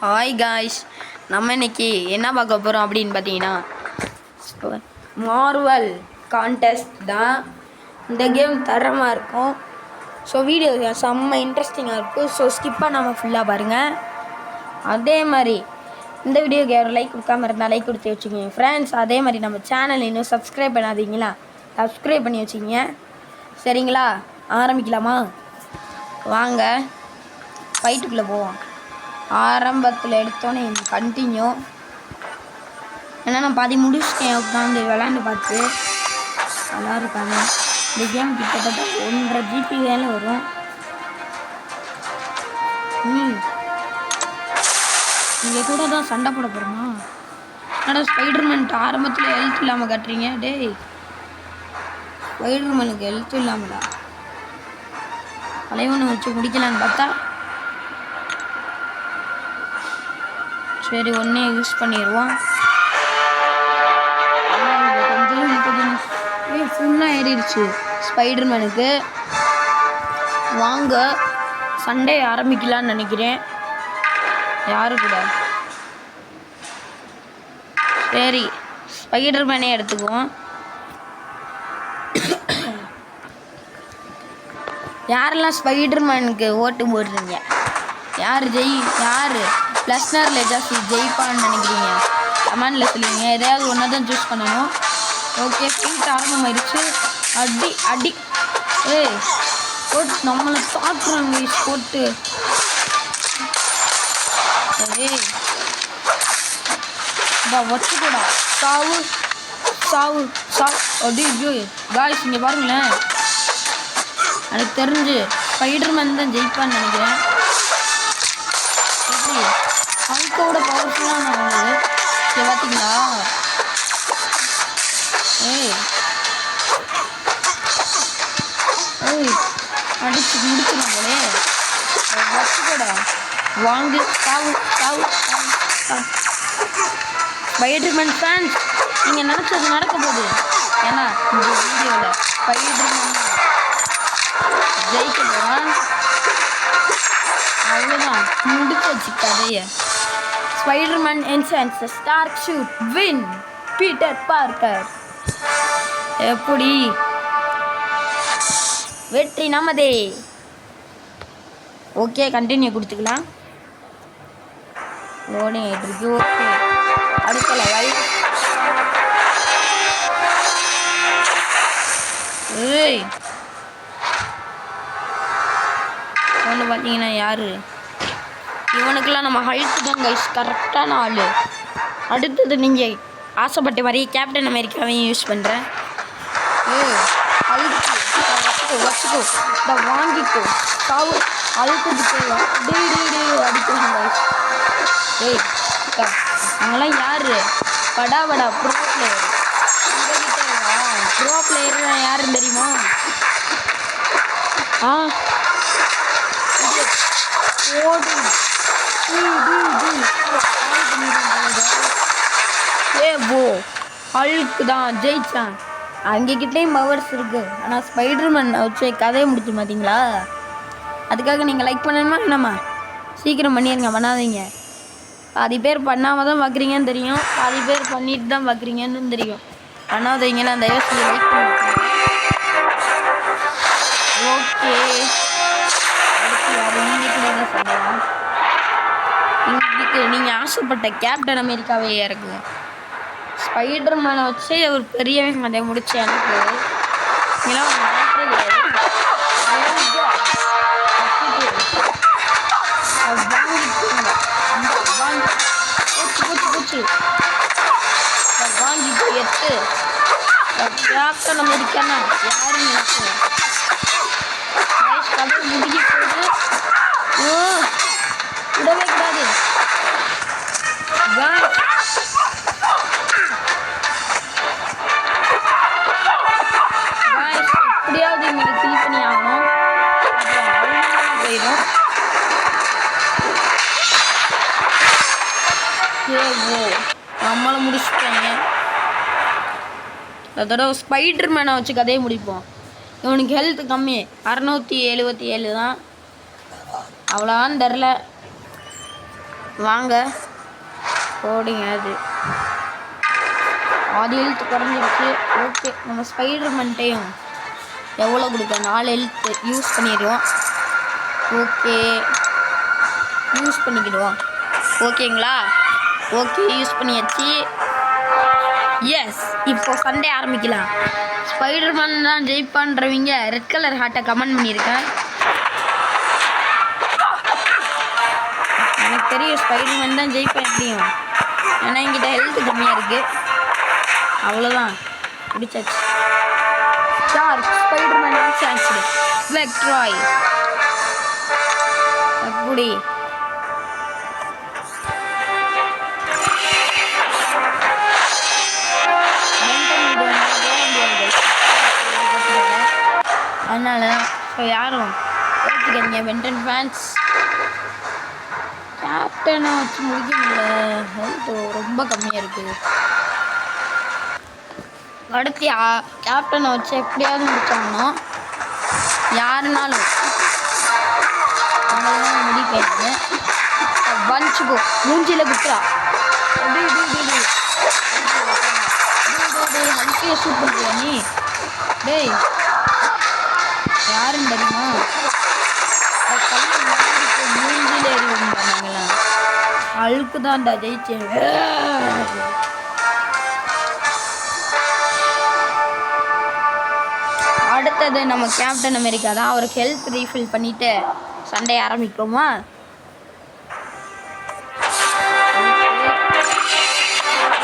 Hi guys, நம்ம இன்னைக்கு என்ன பார்க்க போகிறோம் அப்படின்னு பார்த்தீங்கன்னா மார்வல் கான்டெஸ்ட் தான். இந்த கேம் தரமாக இருக்கும். ஸோ வீடியோ செம்ம இன்ட்ரெஸ்டிங்காக இருக்கும். ஸோ ஸ்கிப் பண்ணாமல் ஃபுல்லாக பாருங்கள். அதே மாதிரி இந்த வீடியோக்கு யாரும் லைக் கொடுக்காம இருந்தால் லைக் கொடுத்து வச்சுக்கோங்க ஃப்ரெண்ட்ஸ். அதே மாதிரி நம்ம சேனல் இன்னும் சப்ஸ்கிரைப் பண்ணாதீங்களா, சப்ஸ்கிரைப் பண்ணி வச்சுக்கிங்க. சரிங்களா, ஆரம்பிக்கலாமா? வாங்க ஃபைட்டுக்குள்ளே போவோம். ஆரம்பத்தில் எடுத்தோன்னே கண்டினியூ. ஏன்னா நான் பாதி முடிச்சுட்டேன் உட்காந்து விளாண்டு பார்த்து. நல்லா இருக்காங்க. இந்த கேம் கிட்டத்தட்ட 1.5 GB வேலை வரும். இங்கே கூட தான் சண்டை போட போகிறோமா? ஆனால் ஸ்பைடர்மேன் ஆரம்பத்தில் ஹெல்த் இல்லாமல் கட்டுறீங்க. டேய், ஸ்பைடர்மேனுக்கு ஹெல்த் இல்லாமலா? தலைவனை வச்சு முடிக்கலான்னு பார்த்தா சரி ஒன்றே யூஸ் பண்ணிடுவோம். கொஞ்சம் ஃபுல்லாக ஏறிடுச்சு ஸ்பைடர்மேனுக்கு. வாங்க சண்டே ஆரம்பிக்கலான்னு நினைக்கிறேன். யாரு கூட? சரி ஸ்பைடர்மேனே எடுத்துக்குவோம். யாரெல்லாம் ஸ்பைடர்மேனுக்கு ஓட்டு போடுறீங்க? யார் ப்ளஸ்னரில் ஜாஸ்தி ஜெயிப்பான்னு நினைக்கிறீங்க? கமெண்டில் சொல்லுவீங்க. எதையாவது ஒன்றா தான் சூஸ் பண்ணணும். ஓகே, ஃபைட் ஆரம்பமாயிடுச்சு. அடி ஏய் போட்டு நம்மளை தாக்குறாங்க போட்டு. ஏய் வச்சுக்கூடா, சாவு சாவு சாவு. அடி காய்ஸ், இங்கே பாருங்களேன். எனக்கு தெரிஞ்சு ஸ்பைடர்மேன் தான் ஜெயிப்பான்னு நினைக்கிறேன். எப்படி ஹல்கோட பவர்ஃபுல்லாக நடந்தது இங்கே பார்த்தீங்களா? ஏய் அடிச்சு முடிச்சுருங்களே. வச்சுக்கூட வாங்கு சாவு சாவு சாவு. ஸ்பைடர்மேன் ஃபேன்ஸ், நீங்கள் நினச்சது நடக்க போகுது. ஏன்னா இந்த வீடியோவில் ஸ்பைடர்மேன் ஜெயிக்க போகிறான். அவ்வளோதான், முடிச்சு கதையை. Spiderman enhance Stark shoot win Peter Parker. எப்படி வெற்றி நமதே. ஓகே, கண்டினியூ கொடுத்துக்கலாம். லோடிங் ஆகிட்டு இருக்கு. ஓகே, அடுத்த லெவல். ஏய் ஒன்று பார்த்தீங்கன்னா யார் இவனுக்கெல்லாம் நம்ம ஹல்க் தான் கைஸ் கரெக்டான ஆள். அடுத்தது நீங்கள் ஆசைப்பட்ட மாதிரி கேப்டன் அமெரிக்காவையும் யூஸ் பண்ணுறேன். வச்சுக்கோ, இதை வாங்கிக்கோ. சாவு அழுக்குது போவோம். அடிக்கணும் கைஸ். ஏய் அவங்களாம் யார்? படா ப்ரோ பிளேயர். ப்ரோ பிளேயர் யாருன்னு தெரியுமா? ஹல்க் தான் ஜெயிச்சான். அங்ககிட்டையும் பவர்ஸ் இருக்கு. ஆனால் ஸ்பைடர்மேன் வச்சு கதையை முடிச்சு பார்த்தீங்களா? அதுக்காக நீங்கள் லைக் பண்ணணுமா என்னம்மா? சீக்கிரம் பண்ணிடுங்க, பண்ணாதீங்க. பாதி பேர் பண்ணாமல் தான் பார்க்குறீங்கன்னு தெரியும், பாதி பேர் பண்ணிட்டு தான் பார்க்குறீங்கன்னு தெரியும். பண்ணாதீங்கன்னா அந்த யோசனை லைக் பண்ணுங்க. ஓகே, சொல்லலாம். நீங்கள் ஆசைப்பட்ட கேப்டன் அமெரிக்காவே இறக்குங்க. ஸ்பைடர்மேனை வச்சு ஒரு பெரியவங்க அதை முடிச்சு எனக்கு இதெல்லாம் வாங்கிட்டு எட்டு கேப்டன் அமெரிக்கானா யாரும் நினைச்சு கதை முடிக்க போது விடவே கூடாது. எப்படியாவது இவங்க கில் பண்ணி ஆகணும். போயிடும். நம்மளை முடிச்சுட்டாங்க. அதோட ஸ்பைடர்மேனை வச்சு கதையை முடிப்போம். இவனுக்கு ஹெல்த் கம்மி, 677 தான். அவ்வளோதான் தெரில. வாங்க போடுங்க. அது ஆதி ஹெல்த் குறைஞ்சிருச்சு. ஓகே, நம்ம ஸ்பைடர்மேன்ட்டையும் எவ்வளோ கொடுக்க 4 ஹெல்த் யூஸ் பண்ணிடுவோம். ஓகே, யூஸ் பண்ணிக்கிடுவோம். ஓகேங்களா? ஓகே, யூஸ் பண்ணியாச்சு. எஸ், இப்போ சண்டே ஆரம்பிக்கலாம். ஸ்பைடர்மேன் தான் ஜெயிப்பான்றவங்க ரெட் கலர் ஹார்ட்டை கமெண்ட் பண்ணியிருக்கேன். எனக்கு தெரியும் ஸ்பைடர்மேன் தான் ஜெயிப்பேன் எப்படியும். ஏன்னா என்கிட்ட ஹெல்த் கம்மியாக இருக்குது. அவ்வளோதான், பிடிச்சாச்சு. ஸ்பைடர்மேன் சான்ஸ் வெக்ட்ராய் அப்படி அதனால ஸோ யாரும் ஓகேங்க. வெண்டன் ஃபேன்ஸ் கேப்டனை வச்சு முடிக்க முடியல, ஹெல்த் ரொம்ப கம்மியாக இருக்குது. அடுத்து கேப்டனை வச்சு எப்படியாவது முடிச்சாங்கன்னா யாருனாலும் அவங்களாம் முடிப்பாங்க. வஞ்சுக்கோ மூஞ்சியில் குத்துறா. ஹல்கே ஷூட் பண்ணுறியா நீ? டேய் யாருன்னு தெரியுமா? மூஞ்சியில் எறிவோம் பண்ணாங்களா? அழுக்கு தான்டா ஜெயிச்சேன். அடுத்தது நம்ம கேப்டன் அமெரிக்கா தான். அவருக்கு ஹெல்த் ரீஃபில் பண்ணிவிட்டு சண்டே ஆரம்பிப்போமா?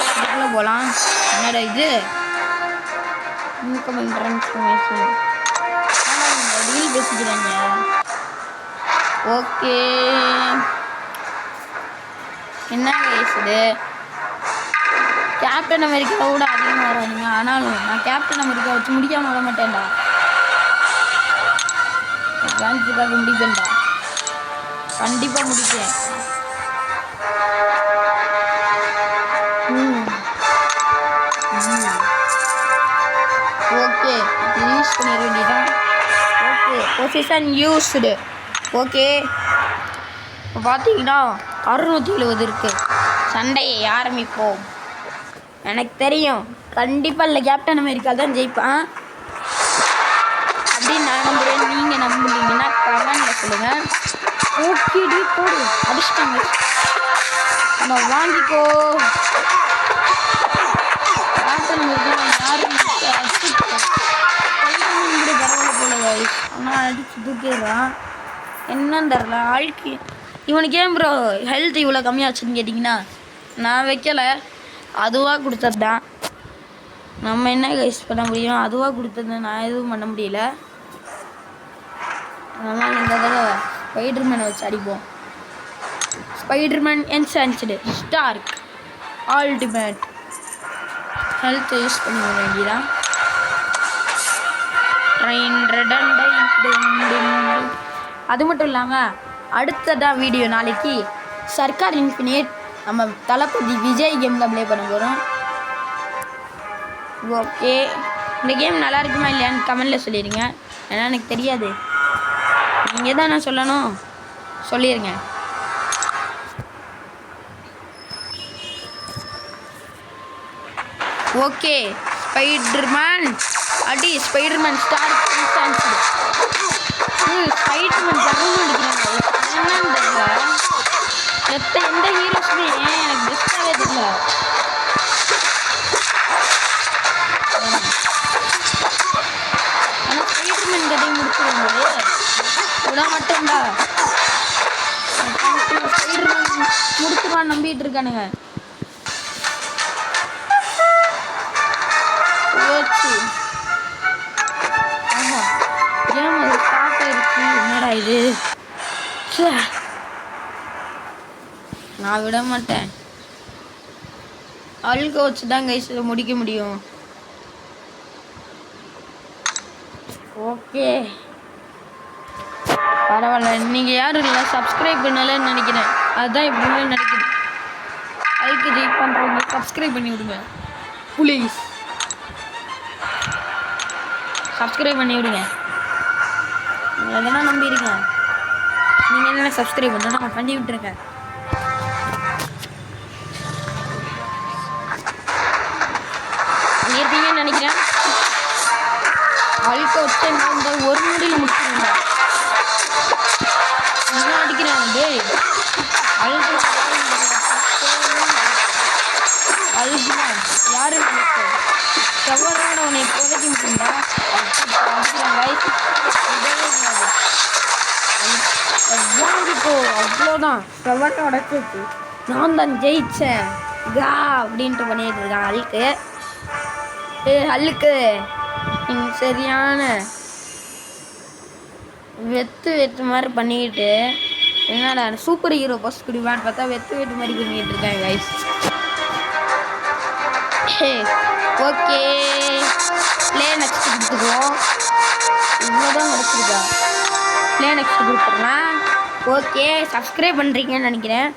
இதுக்குள்ளே போகலாம். என்னடா இது? இன்கமிங் ட்ரான்ஸ்ஃபர்மேஷன் டீல் பேசிக்கிறாங்க. ஓகே, என்ன பேசுது? கேப்டன் அமெரிக்கா கூட அதிகமாக வராதுங்க. ஆனாலும் நான் கேப்டன் அமெரிக்கா வச்சு முடிக்காமல் வர மாட்டேன்டா. பிரான்ஸுக்காக முடிப்பேன்டா, கண்டிப்பாக முடிப்பேன். ஓகே, யூஸ் பண்ணிட வேண்டியதான். Okay, position used. ஓகே, இப்போ பார்த்தீங்கன்னா 670 இருக்குது. சண்டையை ஆரம்பிப்போம். எனக்கு தெரியும் கண்டிப்பாக இல்லை கேப்டன் அமெரிக்கா தான் ஜெயிப்பான் அப்படின்னு நான் நம்புகிறேன். நீங்கள் நம்புனீங்கன்னா கமெண்டில் சொல்லுங்கள். ஓகே டி போடு, அடிச்சிட்டாங்க. நம்ம வாங்கிக்கோ. கேப்டன் அமெரிக்கா யாரும் கூட பரவாயில்ல போல வாய்ஸ். ஆனால் அடிச்சு தூக்கிடுறான். என்னன்னு தெரில ஆளுக்கு. இவனுக்கு ஏன் ப்ரோ ஹெல்த் இவ்வளோ கம்மியாச்சுன்னு கேட்டிங்கன்னா நான் வைக்கலை, அதுவாக கொடுத்தது தான். நம்ம என்ன கைஸ் பண்ண முடியும்? அதுவாக கொடுத்தது நான் எதுவும் பண்ண முடியல. அதனால் இந்த தடவை ஸ்பைடர்மேனை வச்சு அடிப்போம். ஸ்பைடர்மேன் என்சான்ஸ்டு ஸ்டார்க் அல்டிமேட் ஹெல்த்தை யூஸ் பண்ணிக்க வேண்டியதான். அது மட்டும் இல்லாமல் அடுத்ததான் வீடியோ நாளைக்கு சர்க்கார் இன்ஃபினிட் நம்ம தளபதி விஜய் கேமில் ப்ளே பண்ண போகிறோம். ஓகே, இந்த கேம் நல்லா இருக்குமா இல்லையான்னு கமெண்டில் சொல்லிடுங்க. ஏன்னா எனக்கு தெரியாது, நீங்கள் தான் நான் சொல்லணும், சொல்லிடுங்க. ஓகே, ஸ்பைடர்மேன் அடி. ஸ்பைடர்மேன் ஸ்டார் ஸ்பைடர்மேன் ஜர்மன் அடிக்கிறாங்க. என்னன்னு தெரியல, எந்த ஹீரோஸுமே எனக்கு பெஸ்ட்டாகவே தெரியல. ஆனால் ஸ்பைடர்மேன் கதை முடிச்சிருந்தது விட மட்டும்டா. ஸ்பைடர்மேன் முடிச்சுருவான்னு நம்பிட்டு இருக்கானுங்க. ஏன் அது ஸ்டார்ட் ஆயிடுச்சு? என்னடா இது? நான் விட மாட்டேன். அழுக வச்சு தான் கைஸ் முடிக்க முடியும். ஓகே, பரவாயில்ல. நீங்கள் யாரும் இல்லை சப்ஸ்கிரைப் பண்ணலன்னு நினைக்கிறேன். அதுதான் இப்படி நினைக்கிறேன். அதுக்கு ஜெயிக் பண்ணுறவங்க சப்ஸ்கிரைப் பண்ணி விடுங்க ப்ளீஸ். சப்ஸ்கிரைப் பண்ணி விடுங்க. எதனா நம்பிடுங்க. நீங்கள் என்ன சப்ஸ்கிரைப் பண்ணணும் பண்ணி விட்டுருங்க. அழுக்க வச்சு இந்த ஒரு நொடியில் முடிச்சுருந்தா இன்னும் அடிக்கிறாங்க டேய் அழுக்கு அழுகுதான் யாரு நினைக்க செவ்வளோட உன்னை புதைக்க முடியுங்களா வாங்கிக்கோ அவ்வளோதான் செவ்வளோ உடச்சிருக்கு நான் தான் ஜெயிச்சேன் கா அப்படின்ட்டு பண்ணிட்டு இருக்கான் அழுக்கு அழுக்கு சரியான வெத்து மாதிரி பண்ணிக்கிட்டு என்னடா சூப்பர் ஹீரோ பஸ் குடிவான்னு பார்த்தா வெத்து மாதிரி பண்ணிக்கிட்டு இருக்கேன் கைஸ் ஓகே ப்ளே நெக்ஸ்ட் கொடுத்துக்குவோம் இவ்வளோதான் கிடச்சிருக்கா ப்ளே நெக்ஸ்ட் கொடுத்துடலாம் ஓகே சப்ஸ்கிரைப் பண்ணுறீங்கன்னு நினைக்கிறேன்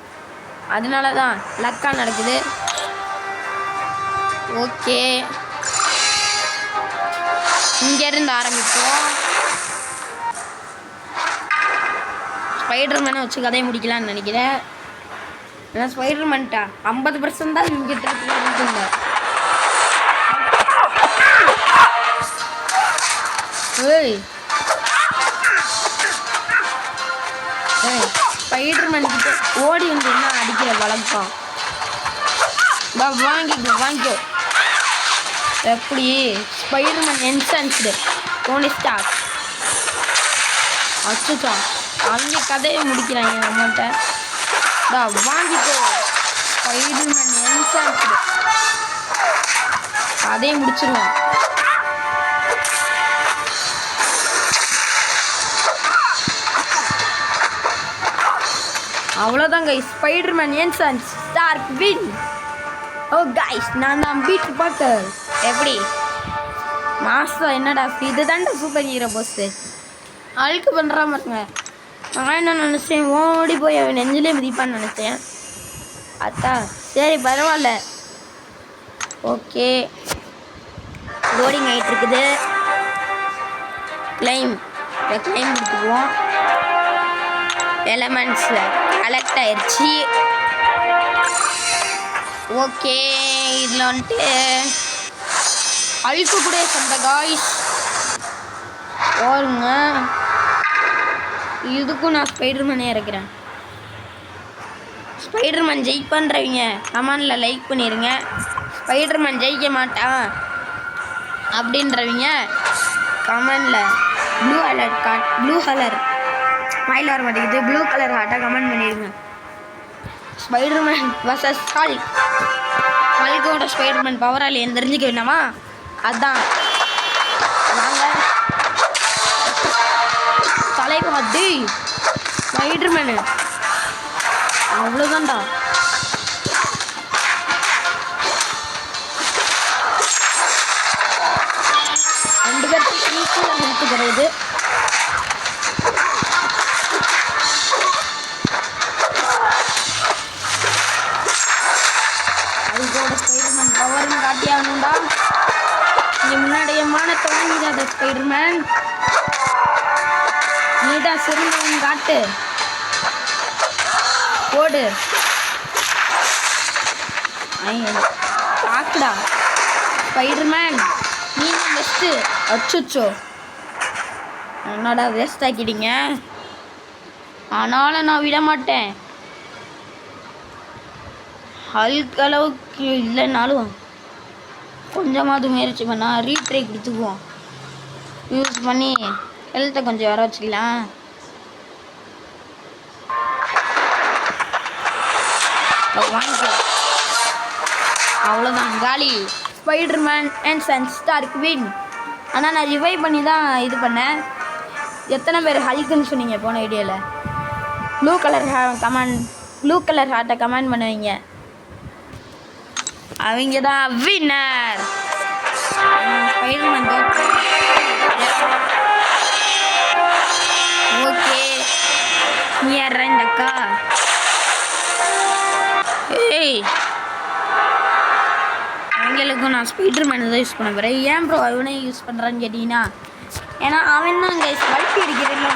அதனால தான் லக்காக நடக்குது ஓகே இங்கேருந்து ஆரம்பிப்போம் ஸ்பைடர்மேனை வச்சு கதையை முடிக்கலான்னு நினைக்கிறேன் ஏன்னா ஸ்பைடர்மேன்ட்டா 50% தான் இங்கிட்ட இருக்குங்க ஸ்பைடர்மேன் கிட்ட ஓடி வந்து என்ன அடிக்கிற வழக்கம் வாங்கிக்கோ எப்படி ஸ்பைடர்மேன் என்சான்ஸ்டு டோனி ஸ்டார்க் அச்சுச்சா அவங்க கதையை முடிக்கிறாங்க நம்மகிட்ட வாங்கிக்கோ ஸ்பைடர்மேன் என்சான்ஸ்டு கதையை முடிச்சிருவோம் அவ்வளோதான் guys Spiderman enhance Stark win oh guys நான் தான் பீட் பாக்கர் எப்படி மாஸ்டர் என்னடா இது தாண்டா சூப்பர் ஹீரோ போஸ்ட்டு அழுக்கு பண்ணுறா பாருங்க நான் என்ன நினச்சேன் ஓடி போய் அவன் நெஞ்சிலே மிதிப்பான்னு நினச்சேன் அத்தா சரி பரவாயில்ல ஓகே லோடிங் ஆகிட்டு இருக்குது கிளைம் கொடுத்துக்குவோம் எலமெண்ட்ஸில் கலெக்ட் ஆயிடுச்சு ஓகே இதில் வந்துட்டு அழுக்கு கூட சந்த காய்ஸ் பாருங்க இதுக்கும் நான் ஸ்பைடர்மேனே இறக்குறேன் ஸ்பைடர்மேன் ஜெயிப்பன்றவங்க கமெண்டில் லைக் பண்ணிடுங்க ஸ்பைடர்மேன் ஜெயிக்க மாட்டான் அப்படின்றவங்க கமெண்டில் ப்ளூ கலர் மயில் வர மாட்டேங்குது ப்ளூ கலர் ஹார்ட்டாக கமெண்ட் பண்ணிடுங்க ஸ்பைடர்மேன் வர்சஸ் ஹல்கோட ஸ்பைடர்மேன் பவரால் என் தெரிஞ்சுக்க வேண்டாமா அதுதான் நாங்கள் தலைவாதி ஸ்பைடர்மேனு அவ்வளோதான்டா ரெண்டு பேருக்கு ஈக்குவலாக ஹெல்த் கிடையாது ஹல்கோட ஸ்பைடர்மேன் பவர்னு காட்டியாகணும்டா இங்கே முன்னாடியே மானத்தை வாங்கிடாத ஸ்பைடர்மேன் நீடா சிறுவன் காட்டு போடு தாக்குடா ஸ்பைடர்மேன் நீங்கள் பெஸ்ட்டு அச்சுச்சோ என்னடா வேஸ்ட் ஆக்கிட்டீங்க ஆனாலும் நான் விட மாட்டேன் ஹல்க் அளவுக்கு இல்லைனாலும் கொஞ்சமாவது முயற்சி பண்ணால் ரீட்ரை கொடுத்துக்குவோம் யூஸ் பண்ணி ஹெல்த்தை கொஞ்சம் வர வச்சுக்கலாம் வாங்கிக்கோ அவ்வளோதான் காலி Spider-Man and son Stark win ஆனால் நான் ரிவைவ் பண்ணி தான் இது பண்ணேன் எத்தனை பேர் ஹல்க்குன்னு சொன்னீங்க போன வீடியோவில் ப்ளூ கலர் ஹார்ட்டை கமெண்ட் பண்ணுவீங்க அவங்க தான் வின்னர் ஸ்பைடர்மேன் ஓகே நீ யாரா இந்த அக்கா ஏய் அவங்களுக்கும் நான் ஸ்பைடர்மேன் தான் யூஸ் பண்ண போகிறேன் ஏன் ப்ரோ அவனே யூஸ் பண்ணுறான்னு கேட்டிங்கன்னா ஏன்னா அவன் தான் அங்கே வளர்த்தி அடிக்கிறதுல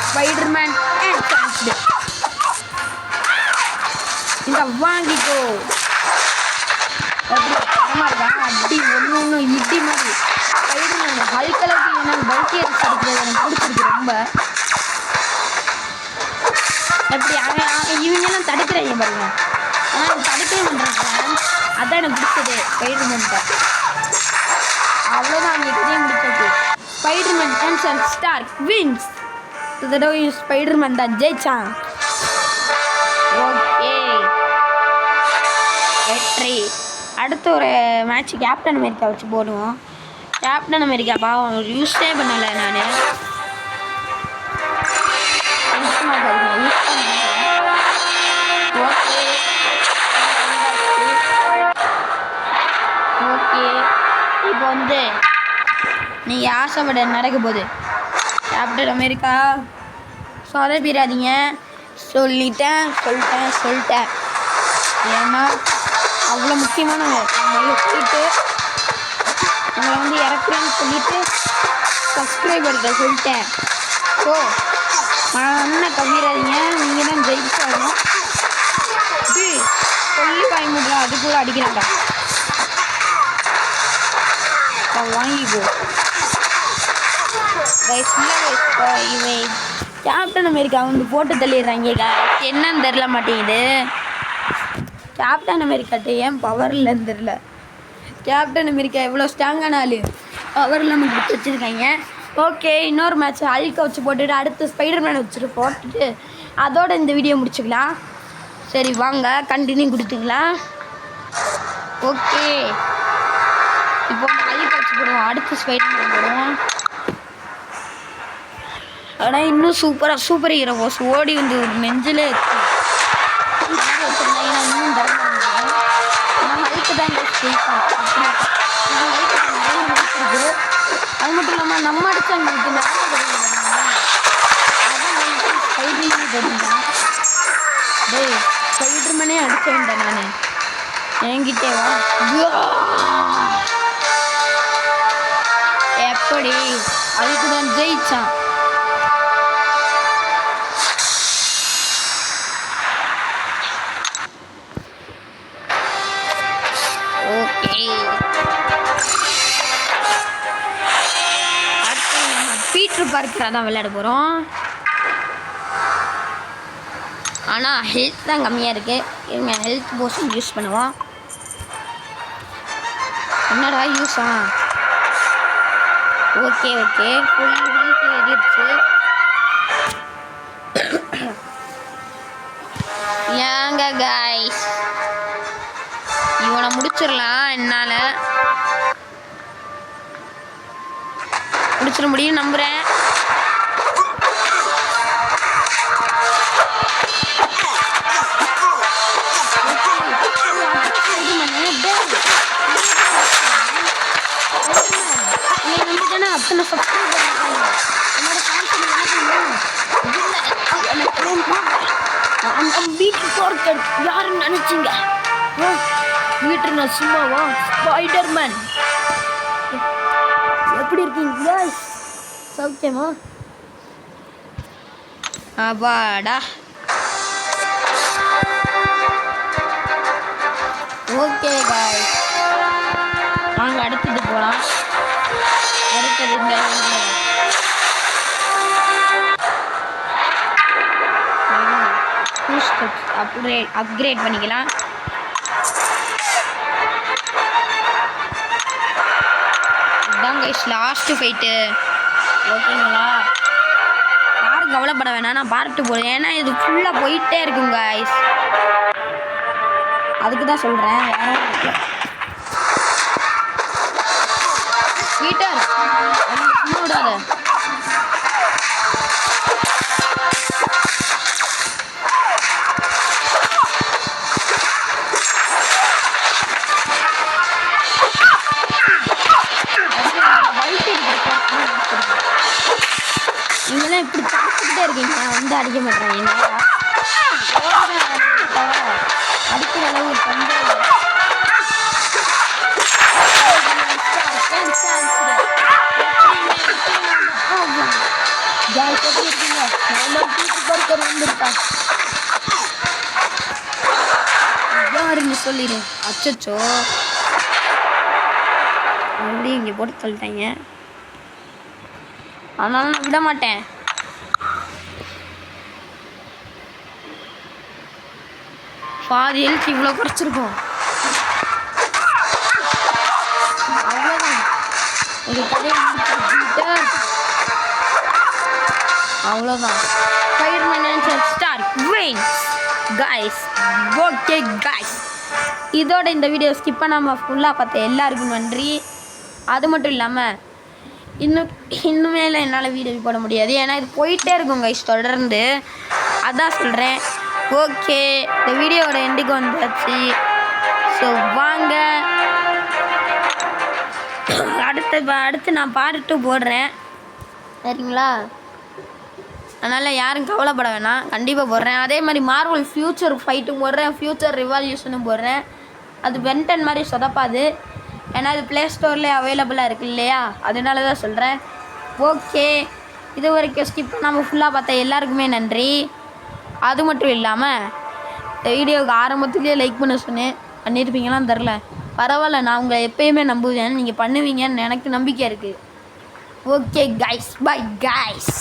ஸ்பைடர்மேன் இந்த வாங்கிக்கோ. எப்படி தரமா இருக்கா? அடி ஒன்று இடி மாதிரி ஸ்பைடர்மேன் ஹல்கலக்கு எனக்கு பல்கி அடிச்சு அடிக்கிறது எனக்கு பிடிச்சிருக்கு ரொம்ப. எப்படி இவங்கெல்லாம் தடுக்கிறாங்க பாருங்க. ஆனால் தடுக்கவே பண்ணுறாங்க. அதான் எனக்கு பிடிச்சது ஸ்பைடர்மேன்ட்ட. அவ்வளோதான் அவங்க இதையும் முடிச்சது. Spider-Man cancel Stark wins. இந்த தடவை ஸ்பைடர்மேன் தான் ஜெயிச்சான். ஓகே வெற்றி. அடுத்த ஒரு மேட்ச் கேப்டன் அமெரிக்கா வச்சு போடுவோம். கேப்டன் அமெரிக்கா பாவம் யூஸே பண்ணலை. நான் ஓகே ஓகே இப்போ வந்து நீங்கள் ஆசைப்பட நடக்க போகுது. கேப்டன் அமெரிக்கா சொதப்பிடாதீங்க. சொல்லிட்டேன். ஏன்னா அவ்வளோ முக்கியமானவங்க. உங்களை சொல்லிட்டு உங்களை வந்து இறக்குறேன்னு சொல்லிட்டு சப்ஸ்கிரைபர்கிட்ட சொல்லிட்டேன். ஸோ அண்ணன் கம்மிடாதீங்க. நீங்கள் தான் ஜெயிச்சாகணும். சொல்லி பயமுடலாம். அது கூட அடிக்கிறாங்க. வாங்கிக்கோ. இவன் கேப்டன் அமெரிக்கா வந்து போட்டு தள்ளிடுறாங்க. என்னன்னு தெரில மாட்டேங்குது. கேப்டன் அமெரிக்காட்ட ஏன் பவர் இல்லைன்னு தெரில. கேப்டன் அமெரிக்கா எவ்வளோ ஸ்ட்ராங்கான ஆள் பவர் இல்லாமல் கொடுத்து வச்சுருக்காங்க. ஓகே இன்னொரு மேட்ச் ஹல்கை வச்சு போட்டுட்டு அடுத்து ஸ்பைடர்மேனை வச்சுட்டு போட்டுட்டு அதோட இந்த வீடியோ முடிச்சுக்கலாம். சரி வாங்க கண்டினியூ கொடுத்துக்கலாம். ஓகே இப்போ வந்து ஹல்கை வச்சு போடுவோம். அடுத்து ஸ்பைடர்மேன் போடுவோம். ஆனால் இன்னும் சூப்பர் ஹீரோ போஸ் ஓடி வந்து ஒரு நெஞ்சிலே இன்னும் தர நான் ஹல்க்கு தான் ஜெயிப்பேன். அது மட்டும் இல்லாமல் நம்ம அடிச்சவங்களுக்கு ஸ்பைடர்மேனே அடிச்ச வேண்டேன். நான் என்கிட்டே வா. எப்படி அதுக்கு தான் ஜெயிச்சான். ஓகே அடுத்து நம்ம பீட்டர் பார்க்கர் தான் விளையாட போகிறோம். ஆனால் ஹெல்த் தான் கம்மியாக இருக்குது. இவங்க ஹெல்த் போஷன் யூஸ் பண்ணுவோம். என்னடா யூஸா? ஓகே ஃபுல் ஹெல்த் ஏறிடுச்சு. ஏங்க கைஸ் இவனை முடிச்சிடலாம். என்னால் முடிச்சிட முடியும் நம்புகிறேன். அத்தனை பீட்டர் யாருன்னு நினைச்சிங்க? பீட்டர் நான் சும்மாவா? ஸ்பைடர்மேன் எப்படி இருக்கீங்க? சௌக்கியமா? அப்பாடா. ஓகே காய்ஸ் வாங்க அடுத்தது போகலாம். அடுத்தது இந்த அப்கிரேட் பண்ணிக்கலாம். இதுதான் கைஸ் லாஸ்ட்டு ஃபைட்டு. ஓகேங்களா? யாரும் கவலைப்பட வேணாம். நான் பார்த்து போகிறேன். ஏன்னா இது ஃபுல்லாக போயிட்டே இருக்குங்க கைஸ். அதுக்கு தான் சொல்கிறேன். யாரும் பீட்டர் சும்மா விடாத. நீங்களாம் இப்படி பார்த்துக்கிட்டே இருக்கீங்க. நான் வந்து அடிக்க மாட்டேன். அடிக்கிற அளவு வந்து எப்படி இருக்கீங்க? வந்துருக்கா யாருன்னு சொல்லிடு. அச்சோ அப்படியே இங்கே போட்டு தள்ளிட்டாங்க. அதனால நான் விட மாட்டேன். பாதி ஹெல்த் இவ்வளோ குறைச்சிருக்கோம். அவ்வளோதான். இது கதையை அவ்வளோதான். Spider-Man star wins guys. Okay guys, இதோட இந்த வீடியோ ஸ்கிப் பண்ணாமல் ஃபுல்லாக பார்த்த எல்லாருக்கும் நன்றி. அது மட்டும் இல்லாமல் இன்னுமேல என்னால் வீடியோ போட முடியாது, ஏன்னா இது போயிட்டே இருக்கும் கைஸ் தொடர்ந்து. அதான் சொல்கிறேன். ஓகே, இந்த வீடியோவோட எண்டுக்கு வந்தாச்சு. ஸோ வாங்க அடுத்து நான் பாட்டு போடுறேன் சரிங்களா? அதனால் யாரும் கவலைப்பட வேணாம், கண்டிப்பாக போடுறேன். அதே மாதிரி மார்வல் ஃப்யூச்சர் ஃபைட்டும் போடுறேன், ஃப்யூச்சர் ரிவால்யூஷனும் போடுறேன். அது பென்டன் மாதிரி சொதப்பாது, ஏன்னா அது ப்ளே ஸ்டோர்லேயே அவைலபிளாக இருக்குது இல்லையா? அதனால தான் சொல்கிறேன். ஓகே, இது வரைக்கும் ஸ்கிப் பண்ணாமல் ஃபுல்லாக பார்த்த எல்லாருக்குமே நன்றி. அது மட்டும் இல்லாமல் இந்த வீடியோவுக்கு ஆரம்பத்துலேயே லைக் பண்ண சொன்னேன், பண்ணியிருப்பீங்களான்னு தெரில. பரவாயில்ல, நான் உங்களை எப்பயுமே நம்புவேன், நீங்கள் பண்ணுவீங்கன்னு எனக்கு நம்பிக்கை இருக்குது. Okay guys, bye guys.